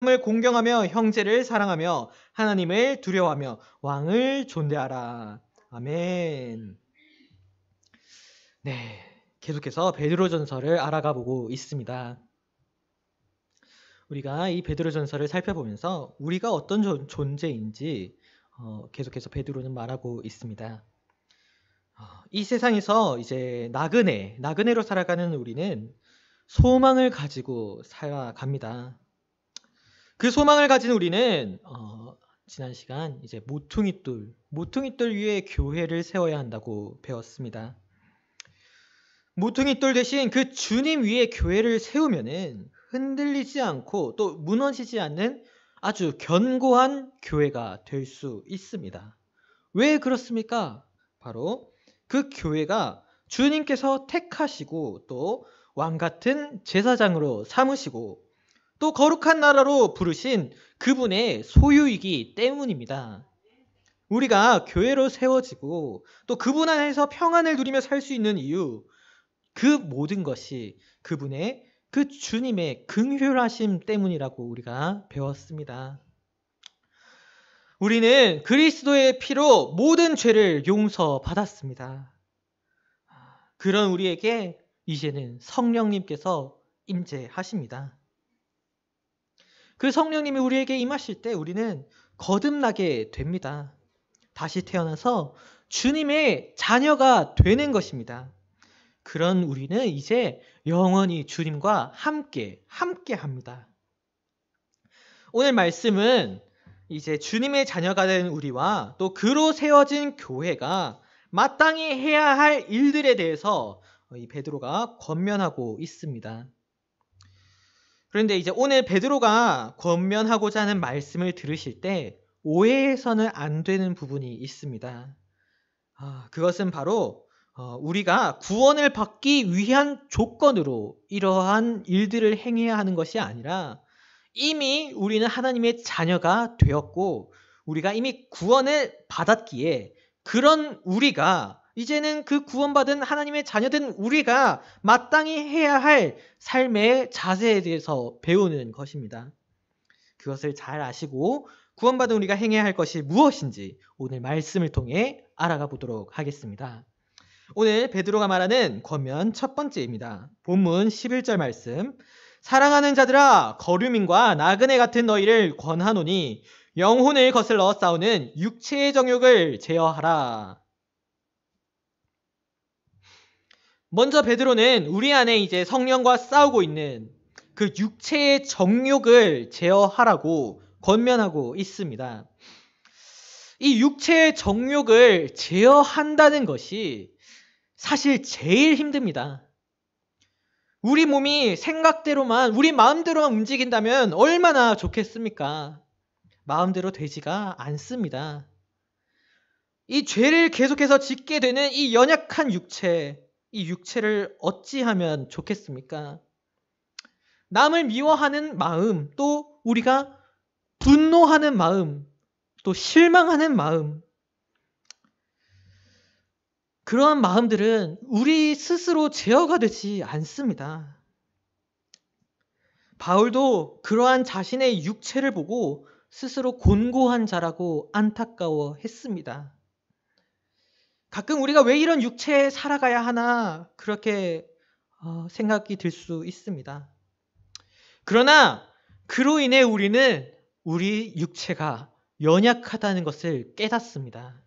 하나님을 공경하며 형제를 사랑하며 하나님을 두려워하며 왕을 존대하라. 아멘. 네, 계속해서 베드로전서를 알아가 보고 있습니다. 우리가 이 베드로전서를 살펴보면서 우리가 어떤 존재인지 계속해서 베드로는 말하고 있습니다. 이 세상에서 이제 나그네로 살아가는 우리는 소망을 가지고 살아갑니다. 그 소망을 가진 우리는 지난 시간 이제 모퉁이돌 위에 교회를 세워야 한다고 배웠습니다. 모퉁이돌 대신 그 주님 위에 교회를 세우면은 흔들리지 않고 또 무너지지 않는 아주 견고한 교회가 될 수 있습니다. 왜 그렇습니까? 바로 그 교회가 주님께서 택하시고 또 왕같은 제사장으로 삼으시고 또 거룩한 나라로 부르신 그분의 소유이기 때문입니다. 우리가 교회로 세워지고 또 그분 안에서 평안을 누리며 살 수 있는 이유, 그 모든 것이 그분의 그 주님의 긍휼하심 때문이라고 우리가 배웠습니다. 우리는 그리스도의 피로 모든 죄를 용서받았습니다. 그런 우리에게 이제는 성령님께서 임재하십니다. 그 성령님이 우리에게 임하실 때 우리는 거듭나게 됩니다. 다시 태어나서 주님의 자녀가 되는 것입니다. 그런 우리는 이제 영원히 주님과 함께 합니다. 오늘 말씀은 이제 주님의 자녀가 된 우리와 또 그로 세워진 교회가 마땅히 해야 할 일들에 대해서 이 베드로가 권면하고 있습니다. 그런데 이제 오늘 베드로가 권면하고자 하는 말씀을 들으실 때 오해해서는 안 되는 부분이 있습니다. 그것은 바로 우리가 구원을 받기 위한 조건으로 이러한 일들을 행해야 하는 것이 아니라 이미 우리는 하나님의 자녀가 되었고 우리가 이미 구원을 받았기에 그런 우리가 이제는 그 구원받은 하나님의 자녀된 우리가 마땅히 해야 할 삶의 자세에 대해서 배우는 것입니다. 그것을 잘 아시고 구원받은 우리가 행해야 할 것이 무엇인지 오늘 말씀을 통해 알아가 보도록 하겠습니다. 오늘 베드로가 말하는 권면 첫 번째입니다. 본문 11절 말씀. 사랑하는 자들아, 거류민과 나그네 같은 너희를 권하노니 영혼을 거슬러 싸우는 육체의 정욕을 제어하라. 먼저 베드로는 우리 안에 이제 성령과 싸우고 있는 그 육체의 정욕을 제어하라고 권면하고 있습니다. 이 육체의 정욕을 제어한다는 것이 사실 제일 힘듭니다. 우리 몸이 생각대로만, 우리 마음대로만 움직인다면 얼마나 좋겠습니까? 마음대로 되지가 않습니다. 이 죄를 계속해서 짓게 되는 이 연약한 육체, 이 육체를 어찌하면 좋겠습니까? 남을 미워하는 마음, 또 우리가 분노하는 마음, 또 실망하는 마음, 그러한 마음들은 우리 스스로 제어가 되지 않습니다. 바울도 그러한 자신의 육체를 보고 스스로 곤고한 자라고 안타까워했습니다. 가끔 우리가 왜 이런 육체에 살아가야 하나 그렇게 생각이 들 수 있습니다. 그러나 그로 인해 우리는 우리 육체가 연약하다는 것을 깨닫습니다.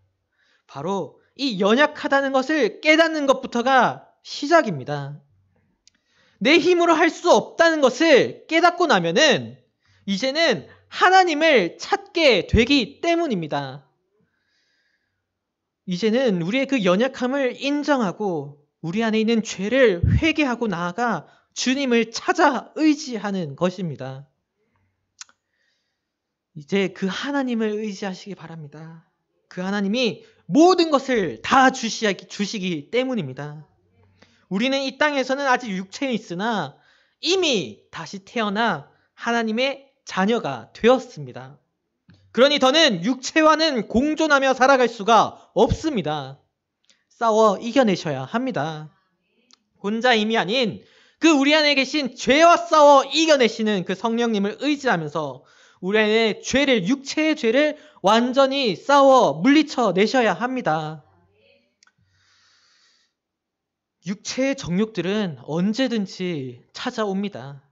바로 이 연약하다는 것을 깨닫는 것부터가 시작입니다. 내 힘으로 할 수 없다는 것을 깨닫고 나면은 이제는 하나님을 찾게 되기 때문입니다. 이제는 우리의 그 연약함을 인정하고 우리 안에 있는 죄를 회개하고 나아가 주님을 찾아 의지하는 것입니다. 이제 그 하나님을 의지하시기 바랍니다. 그 하나님이 모든 것을 다 주시기 때문입니다. 우리는 이 땅에서는 아직 육체에 있으나 이미 다시 태어나 하나님의 자녀가 되었습니다. 그러니 더는 육체와는 공존하며 살아갈 수가 없습니다. 싸워 이겨내셔야 합니다. 혼자 힘이 아닌 그 우리 안에 계신 죄와 싸워 이겨내시는 그 성령님을 의지하면서 우리 안에 죄를, 육체의 죄를 완전히 싸워 물리쳐 내셔야 합니다. 육체의 정욕들은 언제든지 찾아옵니다.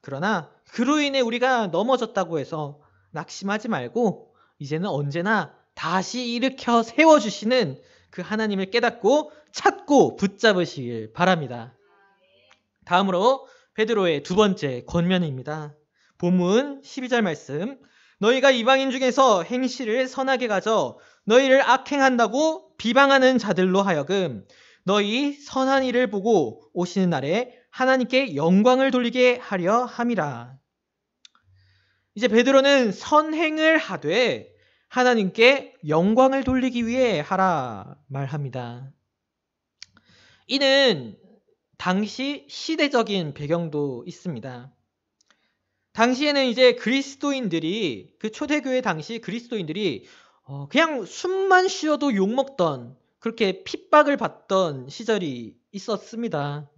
그러나 그로 인해 우리가 넘어졌다고 해서 낙심하지 말고 이제는 언제나 다시 일으켜 세워주시는 그 하나님을 깨닫고 찾고 붙잡으시길 바랍니다. 다음으로 베드로의 두 번째 권면입니다. 본문 12절 말씀. 너희가 이방인 중에서 행실을 선하게 가져 너희를 악행한다고 비방하는 자들로 하여금 너희 선한 일을 보고 오시는 날에 하나님께 영광을 돌리게 하려 함이라. 이제 베드로는 선행을 하되 하나님께 영광을 돌리기 위해 하라 말합니다. 이는 당시 시대적인 배경도 있습니다. 당시에는 이제 그리스도인들이, 그 초대교회 당시 그리스도인들이 그냥 숨만 쉬어도 욕먹던, 그렇게 핍박을 받던 시절이 있었습니다.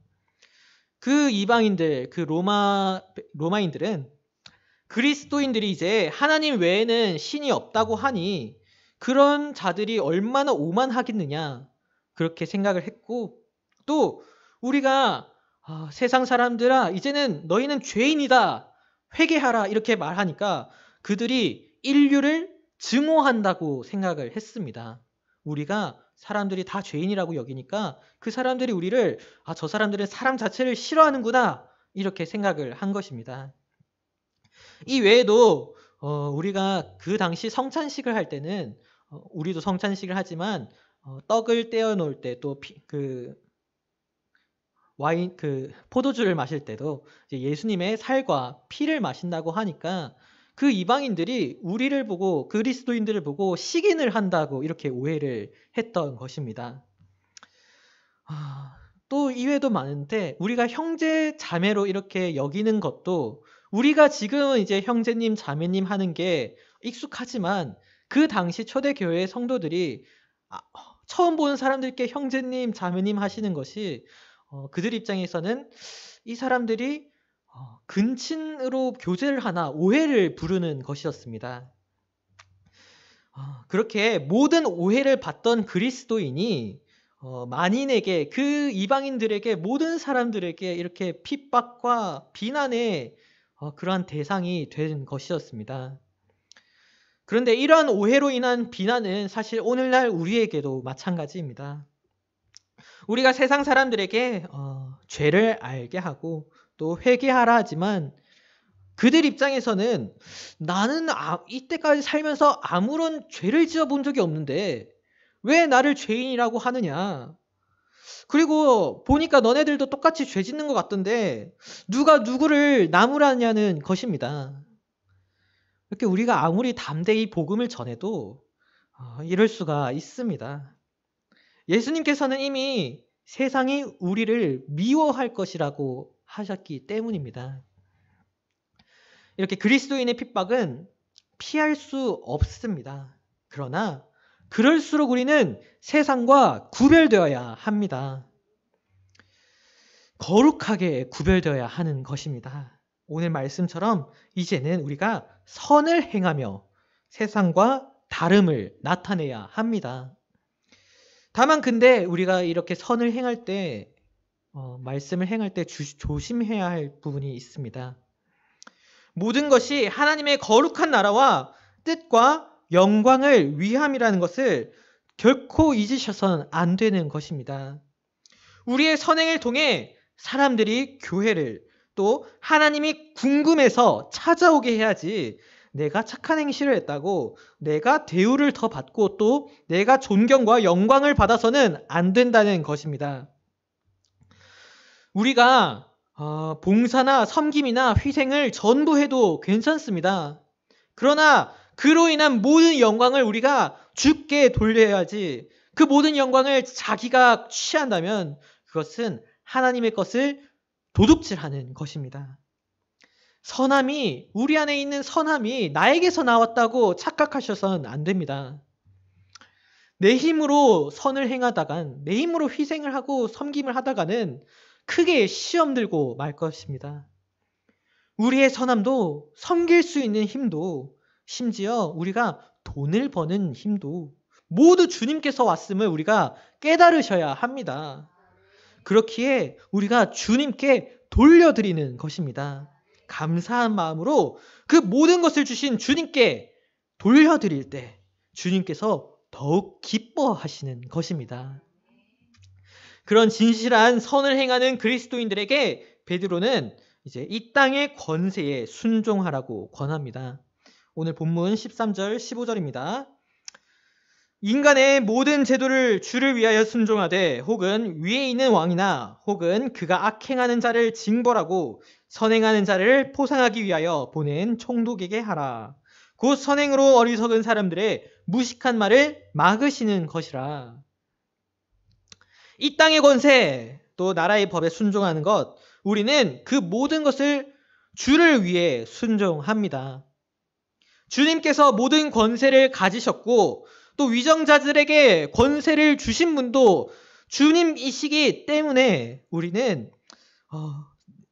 그 이방인들, 그 로마인들은 그리스도인들이 이제 하나님 외에는 신이 없다고 하니 그런 자들이 얼마나 오만하겠느냐, 그렇게 생각을 했고, 또 우리가 세상 사람들아 이제는 너희는 죄인이다, 회개하라, 이렇게 말하니까 그들이 인류를 증오한다고 생각을 했습니다. 우리가 사람들이 다 죄인이라고 여기니까 그 사람들이 우리를 저 사람들은 사람 자체를 싫어하는구나, 이렇게 생각을 한 것입니다. 이 외에도 우리가 그 당시 성찬식을 할 때는 우리도 성찬식을 하지만 떡을 떼어 놓을 때 또 와인, 포도주를 마실 때도 이제 예수님의 살과 피를 마신다고 하니까 그 이방인들이 우리를 보고, 그리스도인들을 보고 시기를 한다고 이렇게 오해를 했던 것입니다. 또 이외에도 많은데 우리가 형제 자매로 이렇게 여기는 것도, 우리가 지금은 이제 형제님 자매님 하는 게 익숙하지만 그 당시 초대교회 성도들이 처음 보는 사람들께 형제님 자매님 하시는 것이 그들 입장에서는 이 사람들이 근친으로 교제를 하나 오해를 부르는 것이었습니다. 그렇게 모든 오해를 받던 그리스도인이 만인에게, 그 이방인들에게, 모든 사람들에게 이렇게 핍박과 비난의 그러한 대상이 된 것이었습니다. 그런데 이러한 오해로 인한 비난은 사실 오늘날 우리에게도 마찬가지입니다. 우리가 세상 사람들에게 죄를 알게 하고 또 회개하라 하지만 그들 입장에서는 나는 이때까지 살면서 아무런 죄를 지어본 적이 없는데 왜 나를 죄인이라고 하느냐, 그리고 보니까 너네들도 똑같이 죄 짓는 것 같던데 누가 누구를 나무라냐는 것입니다. 이렇게 우리가 아무리 담대히 복음을 전해도 이럴 수가 있습니다. 예수님께서는 이미 세상이 우리를 미워할 것이라고 하셨기 때문입니다. 이렇게 그리스도인의 핍박은 피할 수 없습니다. 그러나 그럴수록 우리는 세상과 구별되어야 합니다. 거룩하게 구별되어야 하는 것입니다. 오늘 말씀처럼 이제는 우리가 선을 행하며 세상과 다름을 나타내야 합니다. 다만 근데 우리가 이렇게 선을 행할 때, 말씀을 행할 때 조심해야 할 부분이 있습니다. 모든 것이 하나님의 거룩한 나라와 뜻과 영광을 위함이라는 것을 결코 잊으셔서는 안 되는 것입니다. 우리의 선행을 통해 사람들이 교회를, 또 하나님이 궁금해서 찾아오게 해야지, 내가 착한 행실을 했다고 내가 대우를 더 받고 또 내가 존경과 영광을 받아서는 안 된다는 것입니다. 우리가 봉사나 섬김이나 희생을 전부 해도 괜찮습니다. 그러나 그로 인한 모든 영광을 우리가 주께 돌려야지, 그 모든 영광을 자기가 취한다면 그것은 하나님의 것을 도둑질하는 것입니다. 선함이, 우리 안에 있는 선함이 나에게서 나왔다고 착각하셔서는 안 됩니다. 내 힘으로 선을 행하다간, 내 힘으로 희생을 하고 섬김을 하다가는 크게 시험 들고 말 것입니다. 우리의 선함도, 섬길 수 있는 힘도, 심지어 우리가 돈을 버는 힘도 모두 주님께서 왔음을 우리가 깨달으셔야 합니다. 그렇기에 우리가 주님께 돌려드리는 것입니다. 감사한 마음으로 그 모든 것을 주신 주님께 돌려드릴 때 주님께서 더욱 기뻐하시는 것입니다. 그런 진실한 선을 행하는 그리스도인들에게 베드로는 이제 이 땅의 권세에 순종하라고 권합니다. 오늘 본문 13절 15절입니다. 인간의 모든 제도를 주를 위하여 순종하되 혹은 위에 있는 왕이나 혹은 그가 악행하는 자를 징벌하고 선행하는 자를 포상하기 위하여 보낸 총독에게 하라. 곧 선행으로 어리석은 사람들의 무식한 말을 막으시는 것이라. 이 땅의 권세, 또 나라의 법에 순종하는 것, 우리는 그 모든 것을 주를 위해 순종합니다. 주님께서 모든 권세를 가지셨고 또 위정자들에게 권세를 주신 분도 주님이시기 때문에 우리는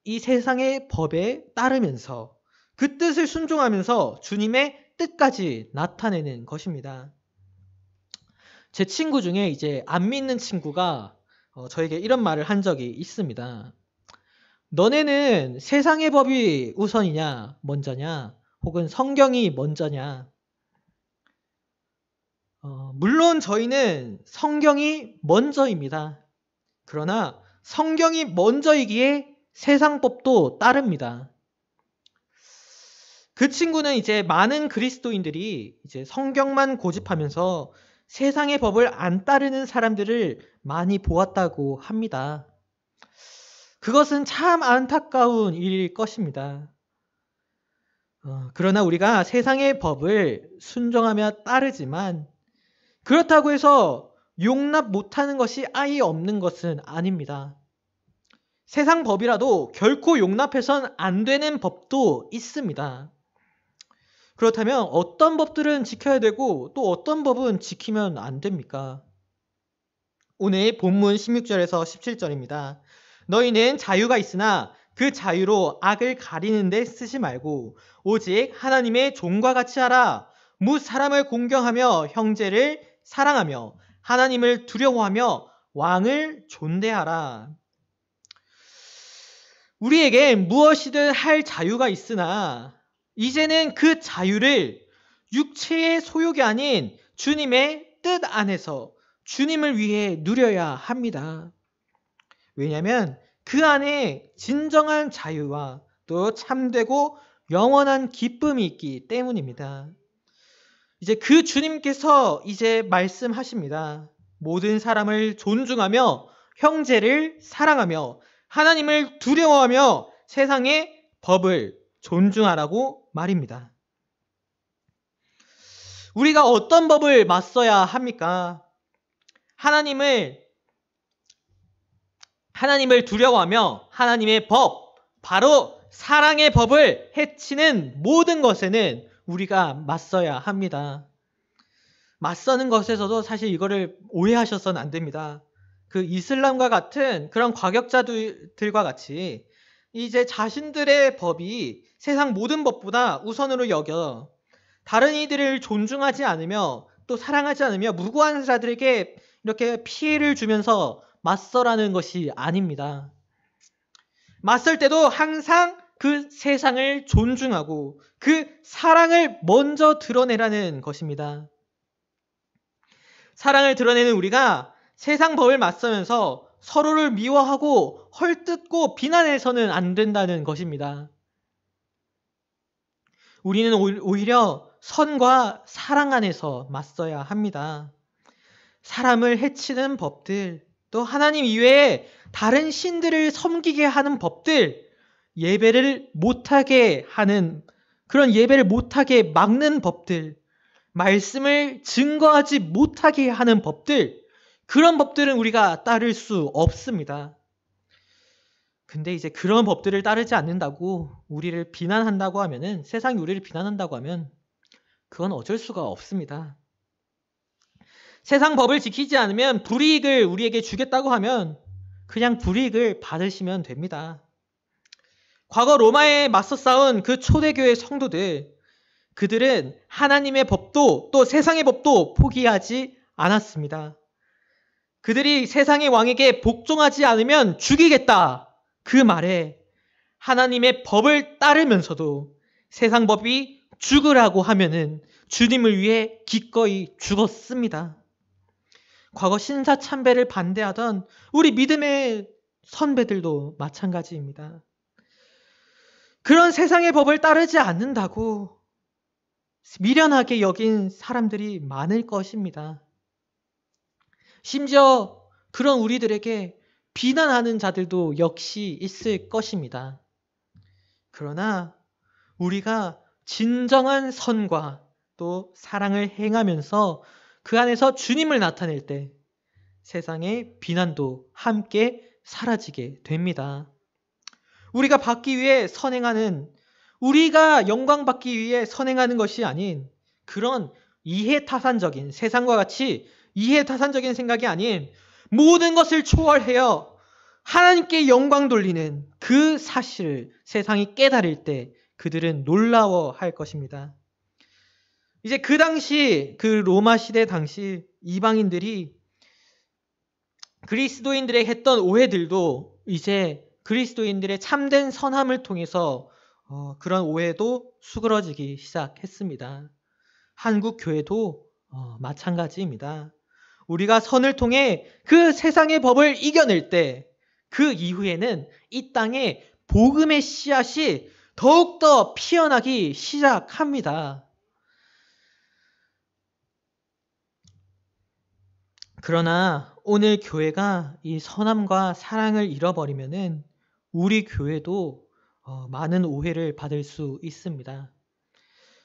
이 세상의 법에 따르면서 그 뜻을 순종하면서 주님의 뜻까지 나타내는 것입니다. 제 친구 중에 이제 안 믿는 친구가 저에게 이런 말을 한 적이 있습니다. 너네는 세상의 법이 우선이냐, 먼저냐, 혹은 성경이 먼저냐? 물론 저희는 성경이 먼저입니다. 그러나 성경이 먼저이기에 세상 법도 따릅니다. 그 친구는 이제 많은 그리스도인들이 이제 성경만 고집하면서 세상의 법을 안 따르는 사람들을 많이 보았다고 합니다. 그것은 참 안타까운 일일 것입니다. 그러나 우리가 세상의 법을 순종하며 따르지만 그렇다고 해서 용납 못하는 것이 아예 없는 것은 아닙니다. 세상 법이라도 결코 용납해선 안 되는 법도 있습니다. 그렇다면 어떤 법들은 지켜야 되고 또 어떤 법은 지키면 안 됩니까? 오늘 본문 16절에서 17절입니다. 너희는 자유가 있으나 그 자유로 악을 가리는 데 쓰지 말고 오직 하나님의 종과 같이 하라. 무 사람을 공경하며 형제를 사랑하며 하나님을 두려워하며 왕을 존대하라. 우리에게 무엇이든 할 자유가 있으나 이제는 그 자유를 육체의 소욕이 아닌 주님의 뜻 안에서 주님을 위해 누려야 합니다. 왜냐하면 그 안에 진정한 자유와 또 참되고 영원한 기쁨이 있기 때문입니다. 이제 그 주님께서 이제 말씀하십니다. 모든 사람을 존중하며 형제를 사랑하며 하나님을 두려워하며 세상의 법을 존중하라고 말입니다. 우리가 어떤 법을 맞서야 합니까? 하나님을 두려워하며 하나님의 법, 바로 사랑의 법을 해치는 모든 것에는 우리가 맞서야 합니다. 맞서는 것에서도 사실 이거를 오해하셔서는 안 됩니다. 그 이슬람과 같은 그런 과격자들과 같이 이제 자신들의 법이 세상 모든 법보다 우선으로 여겨 다른 이들을 존중하지 않으며 또 사랑하지 않으며 무고한 자들에게 이렇게 피해를 주면서 맞서라는 것이 아닙니다. 맞설 때도 항상 그 세상을 존중하고 그 사랑을 먼저 드러내라는 것입니다. 사랑을 드러내는 우리가 세상 법을 맞서면서 서로를 미워하고 헐뜯고 비난해서는 안 된다는 것입니다. 우리는 오히려 선과 사랑 안에서 맞서야 합니다. 사람을 해치는 법들, 또 하나님 이외에 다른 신들을 섬기게 하는 법들, 예배를 못하게 하는, 그런 예배를 못하게 막는 법들, 말씀을 증거하지 못하게 하는 법들, 그런 법들은 우리가 따를 수 없습니다. 근데 이제 그런 법들을 따르지 않는다고 우리를 비난한다고 하면은, 세상이 우리를 비난한다고 하면 그건 어쩔 수가 없습니다. 세상 법을 지키지 않으면 불이익을 우리에게 주겠다고 하면 그냥 불이익을 받으시면 됩니다. 과거 로마에 맞서 싸운 그 초대교회 성도들, 그들은 하나님의 법도 또 세상의 법도 포기하지 않았습니다. 그들이 세상의 왕에게 복종하지 않으면 죽이겠다, 그 말에 하나님의 법을 따르면서도 세상 법이 죽으라고 하면은 주님을 위해 기꺼이 죽었습니다. 과거 신사참배를 반대하던 우리 믿음의 선배들도 마찬가지입니다. 그런 세상의 법을 따르지 않는다고 미련하게 여긴 사람들이 많을 것입니다. 심지어 그런 우리들에게 비난하는 자들도 역시 있을 것입니다. 그러나 우리가 진정한 선과 또 사랑을 행하면서 그 안에서 주님을 나타낼 때 세상의 비난도 함께 사라지게 됩니다. 우리가 받기 위해 선행하는, 우리가 영광받기 위해 선행하는 것이 아닌 그런 이해타산적인, 세상과 같이 이해타산적인 생각이 아닌 모든 것을 초월하여 하나님께 영광 돌리는 그 사실을 세상이 깨달을 때 그들은 놀라워할 것입니다. 이제 그 당시, 그 로마 시대 당시 이방인들이 그리스도인들에게 했던 오해들도 이제 그리스도인들의 참된 선함을 통해서 그런 오해도 수그러지기 시작했습니다. 한국 교회도 마찬가지입니다. 우리가 선을 통해 그 세상의 법을 이겨낼 때 그 이후에는 이 땅에 복음의 씨앗이 더욱더 피어나기 시작합니다. 그러나 오늘 교회가 이 선함과 사랑을 잃어버리면은 우리 교회도 많은 오해를 받을 수 있습니다.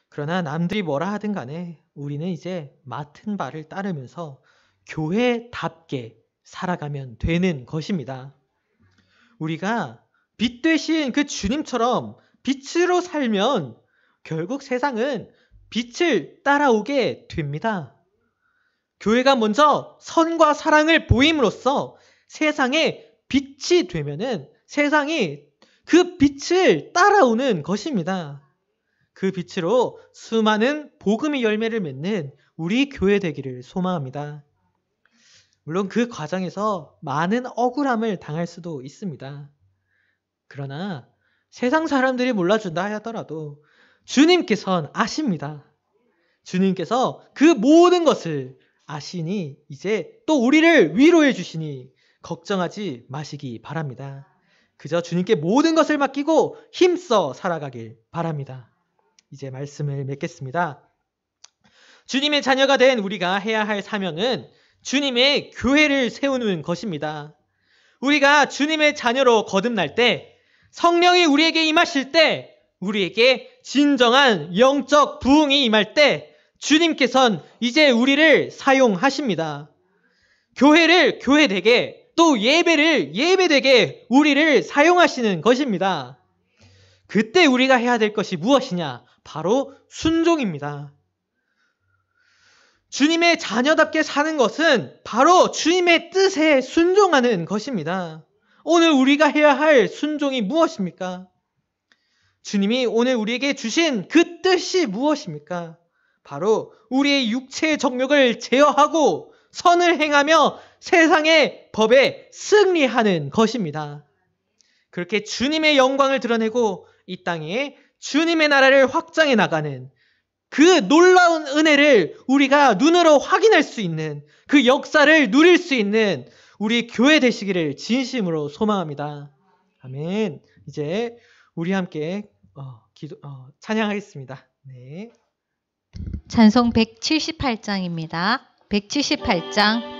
그러나 남들이 뭐라 하든 간에 우리는 이제 맡은 바를 따르면서 교회답게 살아가면 되는 것입니다. 우리가 빛 되신 그 주님처럼 빛으로 살면 결국 세상은 빛을 따라오게 됩니다. 교회가 먼저 선과 사랑을 보임으로써 세상에 빛이 되면은 세상이 그 빛을 따라오는 것입니다. 그 빛으로 수많은 복음의 열매를 맺는 우리 교회 되기를 소망합니다. 물론 그 과정에서 많은 억울함을 당할 수도 있습니다. 그러나 세상 사람들이 몰라준다 하더라도 주님께서는 아십니다. 주님께서 그 모든 것을 아시니 이제 또 우리를 위로해 주시니 걱정하지 마시기 바랍니다. 그저 주님께 모든 것을 맡기고 힘써 살아가길 바랍니다. 이제 말씀을 맺겠습니다. 주님의 자녀가 된 우리가 해야 할 사명은 주님의 교회를 세우는 것입니다. 우리가 주님의 자녀로 거듭날 때, 성령이 우리에게 임하실 때, 우리에게 진정한 영적 부흥이 임할 때 주님께서는 이제 우리를 사용하십니다. 교회를 교회되게, 또 예배를 예배되게 우리를 사용하시는 것입니다. 그때 우리가 해야 될 것이 무엇이냐? 바로 순종입니다. 주님의 자녀답게 사는 것은 바로 주님의 뜻에 순종하는 것입니다. 오늘 우리가 해야 할 순종이 무엇입니까? 주님이 오늘 우리에게 주신 그 뜻이 무엇입니까? 바로 우리의 육체의 정욕을 제어하고 선을 행하며 세상의 법에 승리하는 것입니다. 그렇게 주님의 영광을 드러내고 이 땅에 주님의 나라를 확장해 나가는 그 놀라운 은혜를 우리가 눈으로 확인할 수 있는 그 역사를 누릴 수 있는 우리 교회 되시기를 진심으로 소망합니다. 아멘. 이제 우리 함께 찬양하겠습니다. 네. 찬송 178장입니다. 178장